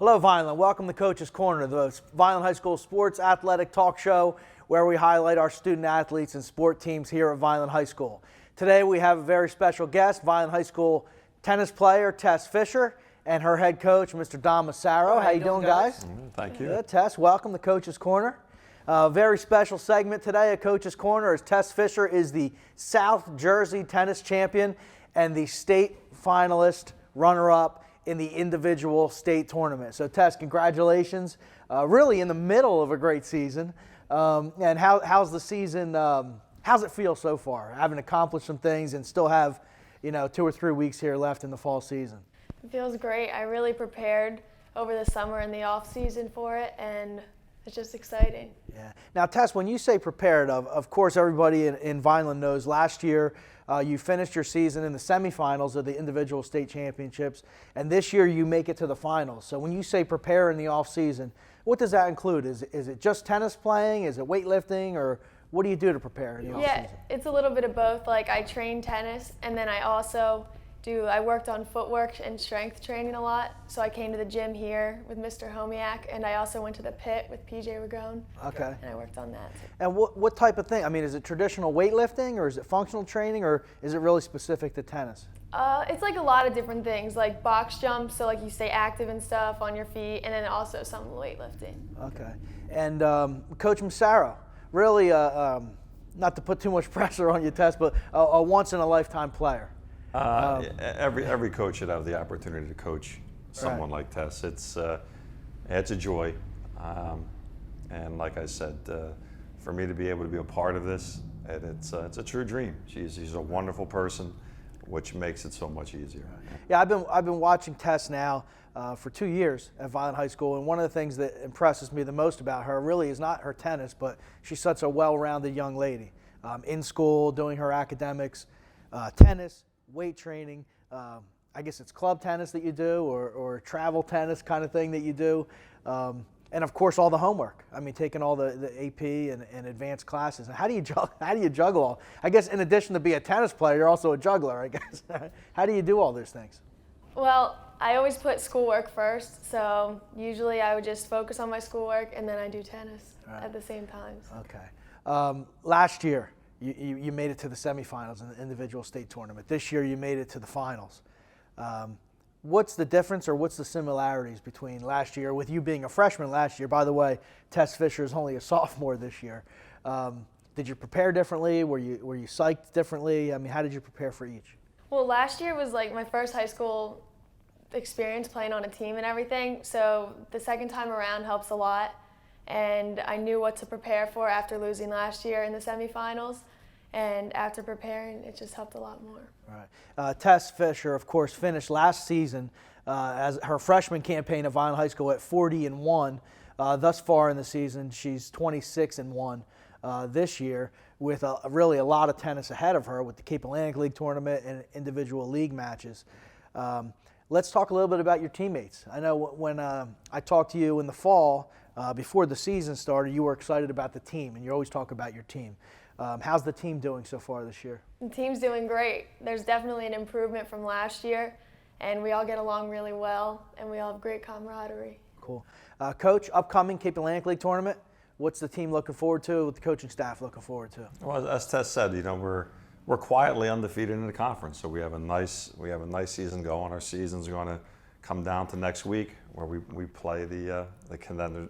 Hello, Vineland. Welcome to Coach's Corner, the Vineland High School sports athletic talk show where we highlight our student athletes and sport teams here at Vineland High School. Today we have a very special guest, Vineland High School tennis player Tess Fisher and her head coach, Mr. Don Massaro. How you doing, guys? Thank you. Good. Tess, welcome to Coach's Corner. Very special segment today at Coach's Corner as Tess Fisher is the South Jersey tennis champion and the state finalist runner-up in the individual state tournament. So Tess, congratulations. Really in the middle of a great season. And how's the season, how's it feel so far? Having accomplished some things and still have, 2 or 3 weeks here left in the fall season. It feels great. I really prepared over the summer and the off season for it, and it's just exciting. Yeah. Now, Tess, when you say prepared, of course, everybody in Vineland knows last year you finished your season in the semifinals of the individual state championships, and this year you make it to the finals. So when you say prepare in the off season, what does that include? Is it just tennis playing? Is it weightlifting? Or what do you do to prepare in the off season? Yeah, it's a little bit of both. Like, I train tennis, and then I worked on footwork and strength training a lot. So I came to the gym here with Mr. Homiak, and I also went to the pit with PJ Ragone. Okay. And I worked on that too. And what type of thing? I mean, is it traditional weightlifting, or is it functional training, or is it really specific to tennis? It's like a lot of different things, like box jumps, so like you stay active and stuff on your feet, and then also some weightlifting. Okay. And Coach Massaro, really, not to put too much pressure on you, Tess, but a once-in-a-lifetime player. Every coach should have the opportunity to coach someone like Tess. It's a joy, and like I said, for me to be able to be a part of this, it's a true dream. She's a wonderful person, which makes it so much easier. Yeah, I've been watching Tess now for 2 years at Vineland High School, and one of the things that impresses me the most about her really is not her tennis, but she's such a well-rounded young lady. In school, doing her academics, tennis, weight training, I guess it's club tennis that you do, or travel tennis kind of thing that you do, and of course all the homework. I mean, taking all the AP and advanced classes. And how do you juggle all? I guess in addition to be a tennis player, you're also a juggler, I guess. How do you do all those things? Well, I always put schoolwork first, so usually I would just focus on my schoolwork and then I do tennis at the same time. Okay. Last year, you made it to the semifinals in the individual state tournament. This year, you made it to the finals. What's the difference, or what's the similarities between last year, with you being a freshman last year? By the way, Tess Fisher is only a sophomore this year. Did you prepare differently? Were you psyched differently? I mean, how did you prepare for each? Well, last year was like my first high school experience playing on a team and everything, so the second time around helps a lot. And I knew what to prepare for after losing last year in the semifinals. And after preparing, it just helped a lot more. Right. Tess Fisher, of course, finished last season as her freshman campaign at Vineland High School at 40-1. Thus far in the season, she's 26-1 this year, with really a lot of tennis ahead of her with the Cape Atlantic League tournament and individual league matches. Let's talk a little bit about your teammates. I know when I talked to you in the fall, before the season started, you were excited about the team, and you always talk about your team. How's the team doing so far this year? The team's doing great. There's definitely an improvement from last year, and we all get along really well, and we all have great camaraderie. Cool. Coach, upcoming Cape Atlantic League tournament, what's the team looking forward to, what the coaching staff looking forward to? Well, as Tess said, we're quietly undefeated in the conference, so we have a nice season going. Our season's going to come down to next week, where we play the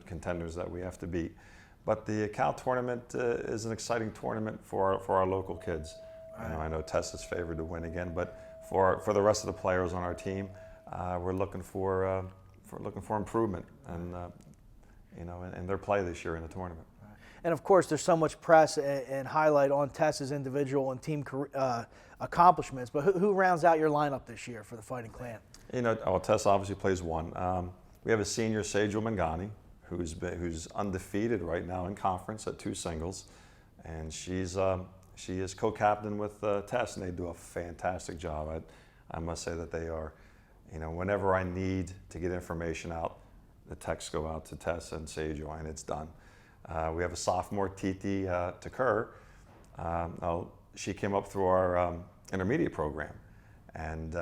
contenders that we have to beat. But the Cal tournament is an exciting tournament for our local kids. Right. I know Tess is favored to win again, but for the rest of the players on our team, we're looking for improvement and in their play this year in the tournament. Right. And of course, there's so much press and highlight on Tess's individual and team accomplishments. But who rounds out your lineup this year for the Fighting Clan? Tess obviously plays one. We have a senior, Sejal Mangani, who's undefeated right now in conference at 2 singles, and she is co-captain with Tess, and they do a fantastic job. I must say that they are, whenever I need to get information out, the texts go out to Tess and Sejal, and it's done. We have a sophomore, Titi Takur. She came up through our intermediate program, and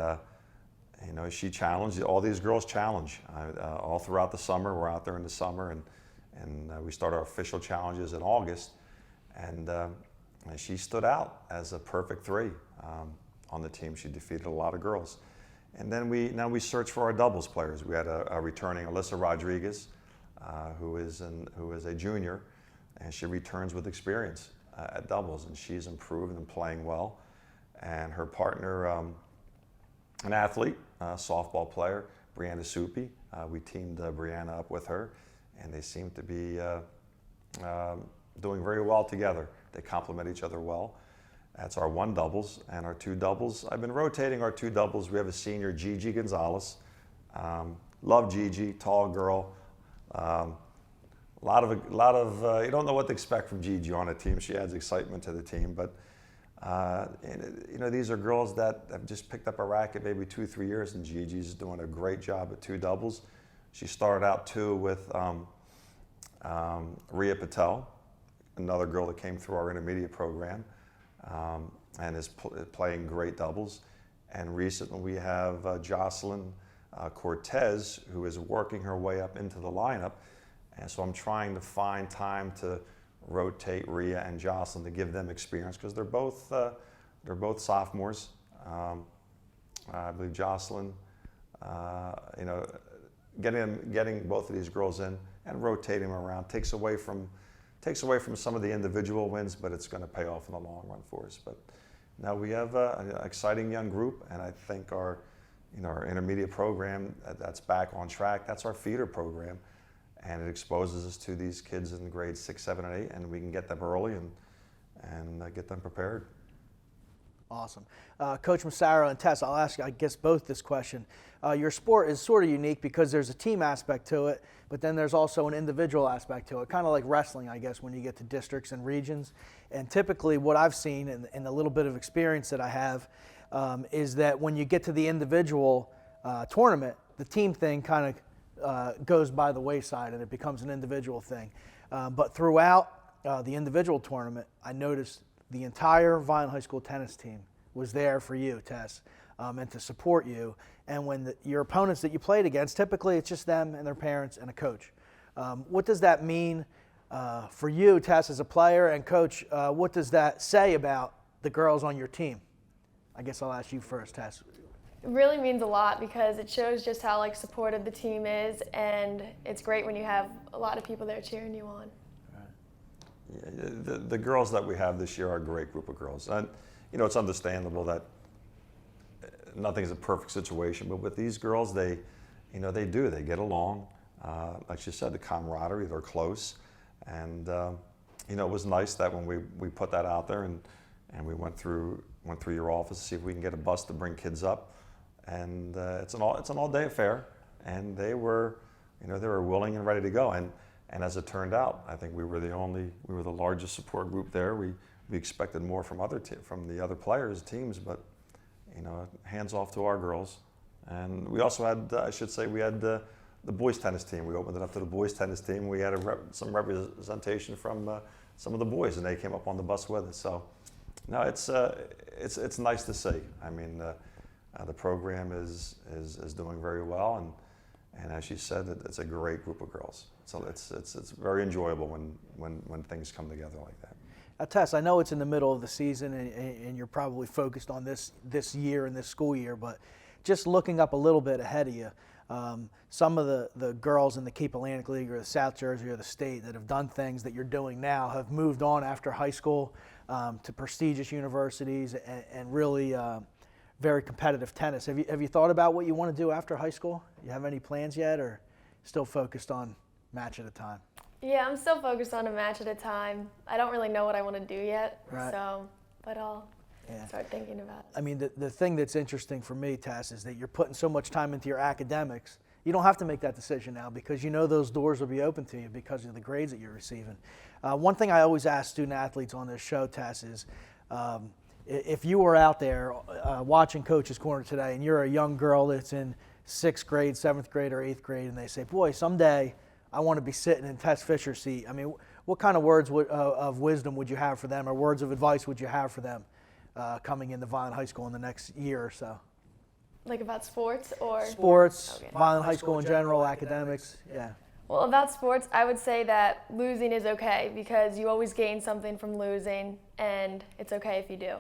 you know, she challenged, all these girls challenge. All throughout the summer, we're out there in the summer, and we start our official challenges in August, and she stood out as a perfect 3 on the team. She defeated a lot of girls. And then we search for our doubles players. We had a returning Alyssa Rodriguez, who is a junior, and she returns with experience at doubles, and she's improved and playing well. And her partner, an athlete, softball player, Brianna Soupy. We teamed Brianna up with her, and they seem to be doing very well together. They complement each other well. That's our 1 doubles, and our 2 doubles. I've been rotating our 2 doubles. We have a senior, Gigi Gonzalez. Love Gigi, tall girl. A lot of you don't know what to expect from Gigi on a team. She adds excitement to the team, but you know, these are girls that have just picked up a racket maybe 2-3 years, and Gigi's doing a great job at 2 doubles. She started out too with Rhea Patel, another girl that came through our intermediate program, and is playing great doubles. And recently we have Jocelyn Cortez, who is working her way up into the lineup. And so I'm trying to find time to rotate Rhea and Jocelyn to give them experience, because they're both sophomores. I believe Jocelyn, you know, getting both of these girls in and rotating them around takes away from some of the individual wins, but it's going to pay off in the long run for us. But now we have an exciting young group, and I think our intermediate program that's back on track. That's our feeder program, and it exposes us to these kids in grades 6, 7, and 8, and we can get them early and get them prepared. Awesome. Coach Massaro and Tess, I'll ask you, I guess, both this question. Your sport is sort of unique because there's a team aspect to it, but then there's also an individual aspect to it, kind of like wrestling, I guess, when you get to districts and regions. And typically what I've seen in the little bit of experience that I have is that when you get to the individual tournament, the team thing kind of goes by the wayside and it becomes an individual thing. But throughout the individual tournament, I noticed the entire Vineland High School tennis team was there for you, Tess, and to support you. And when your opponents that you played against, typically it's just them and their parents and a coach. What does that mean for you, Tess, as a player? And Coach, what does that say about the girls on your team? I guess I'll ask you first, Tess. It really means a lot because it shows just how supportive the team is, and it's great when you have a lot of people there cheering you on. Yeah, the girls that we have this year are a great group of girls. And, you know, it's understandable that nothing's a perfect situation, but with these girls, they get along. Like you said, the camaraderie, they're close. And, you know, it was nice that when we put that out there and we went through your office to see if we can get a bus to bring kids up. And it's an all-day affair. And they were willing and ready to go. And as it turned out, I think we were the largest support group there. We expected more from the other players, teams, but you know, hands off to our girls. And we also had, we had the boys tennis team. We opened it up to the boys tennis team. We had some representation from some of the boys, and they came up on the bus with us. So, no, it's nice to see. I mean, the program is doing very well, and as you said, it's a great group of girls. So it's very enjoyable when things come together like that. Tess, I know it's in the middle of the season and you're probably focused on this year and this school year, but just looking up a little bit ahead of you, some of the girls in the Cape Atlantic League or the South Jersey or the state that have done things that you're doing now have moved on after high school to prestigious universities and really very competitive tennis. Have you thought about what you want to do after high school? You have any plans yet, or still focused on match at a time? Yeah, I'm still focused on a match at a time. I don't really know what I want to do yet, right. But I'll start thinking about it. I mean, the thing that's interesting for me, Tess, is that you're putting so much time into your academics. You don't have to make that decision now because you know those doors will be open to you because of the grades that you're receiving. One thing I always ask student athletes on this show, Tess, is if you were out there watching Coach's Corner today and you're a young girl that's in 6th grade, 7th grade, or 8th grade, and they say, boy, someday I want to be sitting in Tess Fisher's seat. I mean, what kind of words of wisdom would you have for them, or words of advice would you have for them coming into Vineland High School in the next year or so? Like about sports or? Sports, Okay. Vineland High School in general, academics. Yeah. Well, about sports, I would say that losing is okay because you always gain something from losing, and it's okay if you do.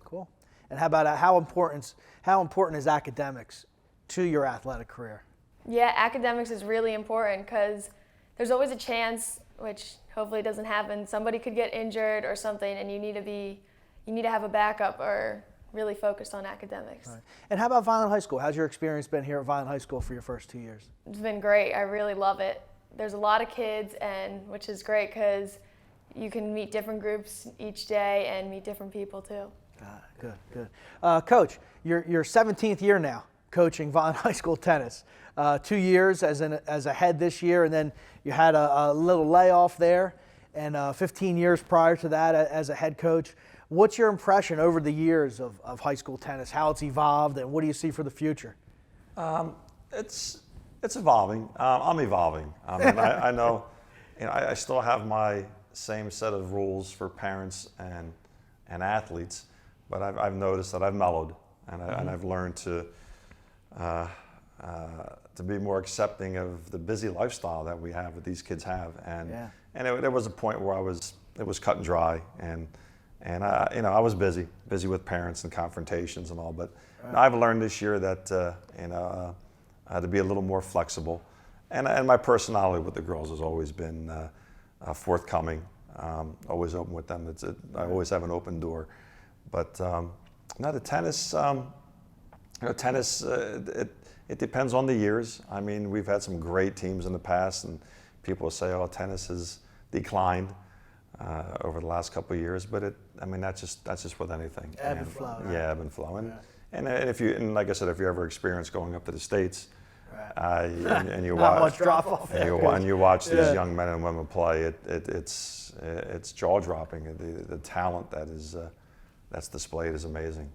Cool. And how about how important is academics to your athletic career? Yeah, academics is really important because there's always a chance, which hopefully doesn't happen, somebody could get injured or something, and you need to have a backup or really focused on academics. Right. And how about Vineland High School? How's your experience been here at Vineland High School for your first 2 years? It's been great. I really love it. There's a lot of kids, and which is great because you can meet different groups each day and meet different people too. Good. Coach, your 17th year now coaching Vineland High School tennis. 2 years as a head this year, and then you had a little layoff there, and 15 years prior to that as a head coach. What's your impression over the years of high school tennis, how it's evolved, and what do you see for the future? It's evolving. I'm evolving. I mean, I know, I still have my same set of rules for parents and athletes, but I've noticed that I've mellowed, and I've learned to be more accepting of the busy lifestyle that we have, that these kids have, and there was a point where it was cut and dry, and I was busy with parents and confrontations and all, but I've learned this year that to be a little more flexible, and my personality with the girls has always been forthcoming, always open with them. I always have an open door, but the tennis, tennis. It depends on the years. I mean, we've had some great teams in the past, and people say, "Oh, tennis has declined over the last couple of years." But that's just with anything. Ebb and flow. Right? Yeah, ebb and flow. And like I said, if you ever experience going up to the States, and you Not watch much drop off. and you watch these young men and women play, it's jaw dropping. The talent that's displayed is amazing.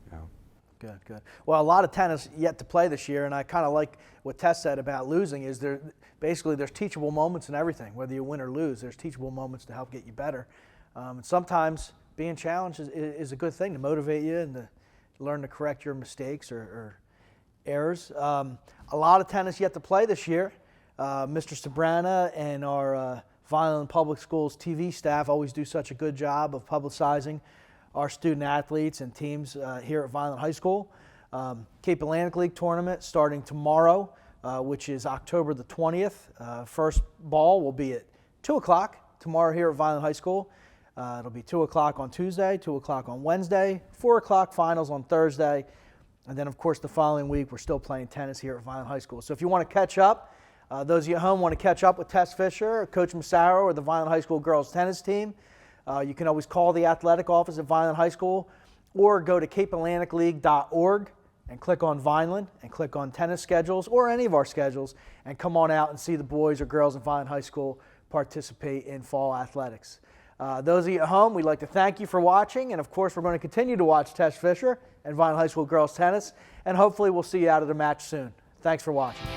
Good. Well, a lot of tennis yet to play this year, and I kind of like what Tess said about losing. Is there's teachable moments in everything, whether you win or lose. There's teachable moments to help get you better. And sometimes being challenged is a good thing to motivate you and to learn to correct your mistakes or errors. A lot of tennis yet to play this year. Mr. Sabrana and our Vineland Public Schools TV staff always do such a good job of publicizing our student athletes and teams here at Vineland High School. Cape Atlantic League tournament starting tomorrow, which is October the 20th. First ball will be at 2 o'clock tomorrow here at Vineland High School. It'll be 2 o'clock on Tuesday, 2 o'clock on Wednesday, 4 o'clock finals on Thursday. And then, of course, the following week, we're still playing tennis here at Vineland High School. So if you want to catch up, those of you at home want to catch up with Tess Fisher, Coach Massaro, or the Vineland High School girls tennis team, you can always call the athletic office at Vineland High School or go to capeatlanticleague.org and click on Vineland and click on tennis schedules or any of our schedules and come on out and see the boys or girls at Vineland High School participate in fall athletics. Those of you at home, we'd like to thank you for watching, and of course we're going to continue to watch Tess Fisher and Vineland High School girls tennis, and hopefully we'll see you out at a match soon. Thanks for watching.